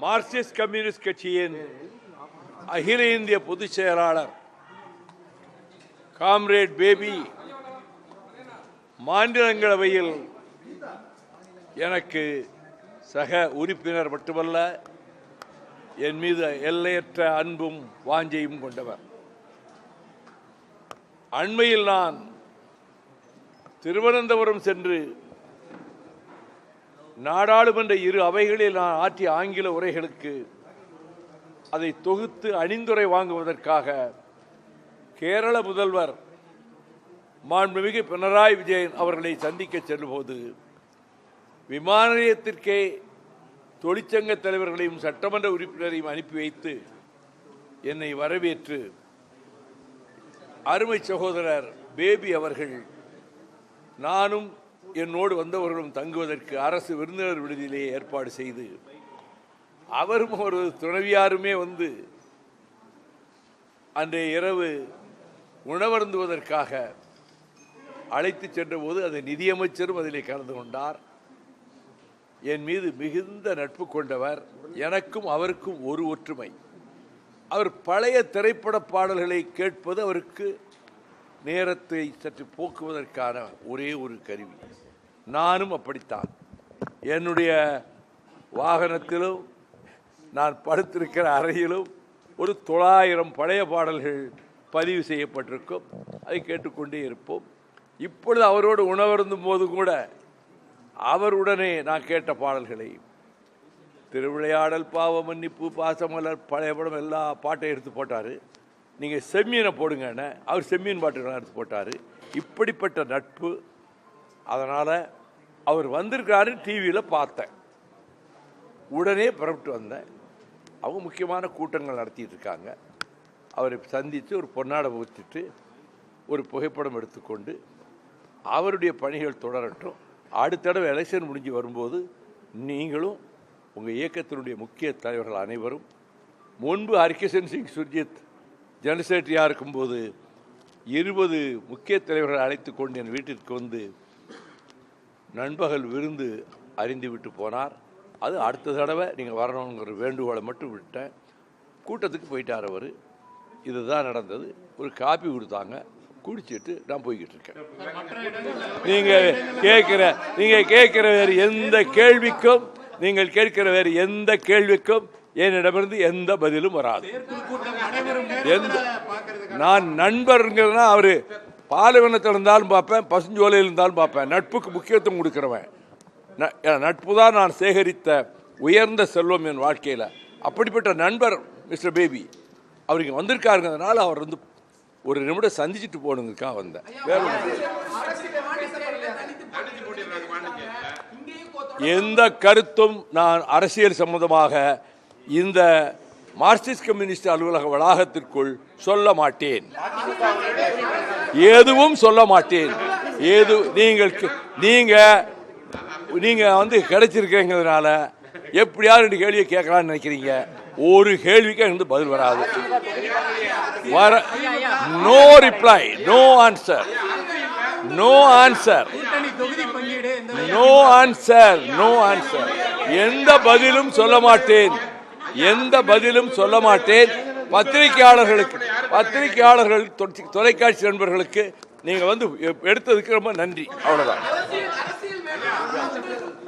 Marxist communist கட்சியின் அகில இந்திய பொதுச் செயலாளர் காம்ரேட் பேபி மாநிலங்களவையில் எனக்கு சக உறுப்பினர் மட்டுமல்ல, என் மீது எல்லையற்ற அன்பும் வாஞ்சையும் கொண்டவர். அண்மையில் நான் திருவனந்தபுரம் சென்று நாடாளுமன்ற இரு அவைகளில் நான் ஆற்றிய ஆங்கில உரைகளுக்கு அதை தொகுத்து அணிந்துரை வாங்குவதற்காக கேரள முதல்வர் மாண்புமிகு பினராயி விஜயன் அவர்களை சந்திக்க செல்லும்போது விமான நிலையத்திற்கே தொழிற்சங்க தலைவர்களையும் சட்டமன்ற உறுப்பினரையும் அனுப்பி வைத்து என்னை வரவேற்று அருமை சகோதரர் பேபி அவர்கள் நானும் என்னோடு வந்தவர்களும் தங்குவதற்கு அரசு விருந்தினர் விடுதியிலே ஏற்பாடு செய்து அவரும் ஒரு துணைவியாருமே வந்து அன்றைய இரவு உணவருந்துவதற்காக அழைத்து சென்ற போது அந்த நிதியமைச்சரும் அதிலே கலந்து கொண்டார். என் மீது மிகுந்த நட்பு கொண்டவர். எனக்கும் அவருக்கும் ஒரு ஒற்றுமை, அவர் பழைய திரைப்பட பாடல்களை கேட்பது அவருக்கு நேரத்தை சற்று போக்குவதற்கான ஒரே ஒரு கருவி. நானும் அப்படித்தான். என்னுடைய வாகனத்திலும் நான் படுத்திருக்கிற அறையிலும் ஒரு 900 பழைய பாடல்கள் பதிவு செய்யப்பட்டிருக்கும். அதை கேட்டுக்கொண்டே இருப்போம். இப்பொழுது அவரோடு உணவருந்தும் போது கூட அவருடனே நான் கேட்ட பாடல்களை திருவிளையாடல், பாவ மன்னிப்பு, பாசமலர், பழைய படம் எல்லா பாட்டையும் எடுத்து போட்டார். நீங்கள் செம்மீனை போடுங்கன்னு அவர் செம்மீன் பாட்டுகளாக எடுத்து போட்டார். இப்படிப்பட்ட நட்பு. அதனால் அவர் வந்திருக்காரு டிவியில் பார்த்தேன். உடனே புறப்பட்டு வந்தேன். அவங்க முக்கியமான கூட்டங்கள் நடத்திட்டு இருக்காங்க. அவரை சந்தித்து ஒரு பொன்னாடை ஊற்றிட்டு ஒரு புகைப்படம் எடுத்துக்கொண்டு அவருடைய பணிகள் தொடரட்டும். அடுத்த தடவை எலெக்ஷன் முடிஞ்சு வரும்போது நீங்களும் உங்கள் இயக்கத்தினுடைய முக்கிய தலைவர்கள் அனைவரும், முன்பு ஹரிகிருஷ்ணன் சிங் சுர்ஜித் ஜெனரல் செக்ரட்டரியாக இருக்கும்போது 20 முக்கிய தலைவர்கள் அழைத்து கொண்டு என் வீட்டிற்கு வந்து நண்பகல் விருந்து அறிந்து விட்டு போனார். அது அடுத்த தடவை நீங்கள் வரணுங்கிற வேண்டுகோளை மட்டும் விட்டேன். கூட்டத்துக்கு போயிட்டார் அவர். இதுதான் நடந்தது. ஒரு காப்பி கொடுத்தாங்க, குடிச்சிட்டு நான் போய்கிட்டு இருக்கேன். நீங்கள் கேட்கிற வேறு எந்த கேள்விக்கும் என்னிடமிருந்து எந்த பதிலும் வராது. நான் நண்பருங்கிறதுனா அவரு பாலைவனத்தில் இருந்தாலும் பார்ப்பேன், பசுஞ்சோலையில் இருந்தாலும் பார்ப்பேன். நட்புக்கு முக்கியத்துவம் கொடுக்கிறவன். நட்பு தான் நான் சேகரித்த உயர்ந்த செல்வம் என் வாழ்க்கையில். அப்படிப்பட்ட நண்பர் மிஸ்டர் பேபி அவர் இங்கே வந்திருக்காருங்கிறதுனால அவர் வந்து ஒரு நிமிடம் சந்திச்சுட்டு போகணுங்கக்காக வந்தேன். வேற எந்த கருத்தும் நான் அரசியல் சம்பந்தமாக இந்த மார்க்சிஸ்ட் கம்யூனிஸ்ட் அலுவலக வளாகத்திற்குள் சொல்ல மாட்டேன். எதுவும் சொல்ல மாட்டேன். நீங்க வந்து கிடைச்சிருக்கீங்கிறதுனால எப்படியாவது 2 கேள்வியை கேட்கலான்னு நினைக்கிறீங்க. ஒரு கேள்விக்கு எனக்கு பதில் வராது. No reply, no answer, no answer, no answer, no answer. எந்த பதிலும் சொல்ல மாட்டேன், எந்த பதிலும் சொல்ல மாட்டேன். பத்திரிகையாளர்கள், தொலைக்காட்சி நண்பர்களுக்கு நீங்க வந்து எடுத்ததுக்கு ரொம்ப நன்றி. அவ்வளவுதான்.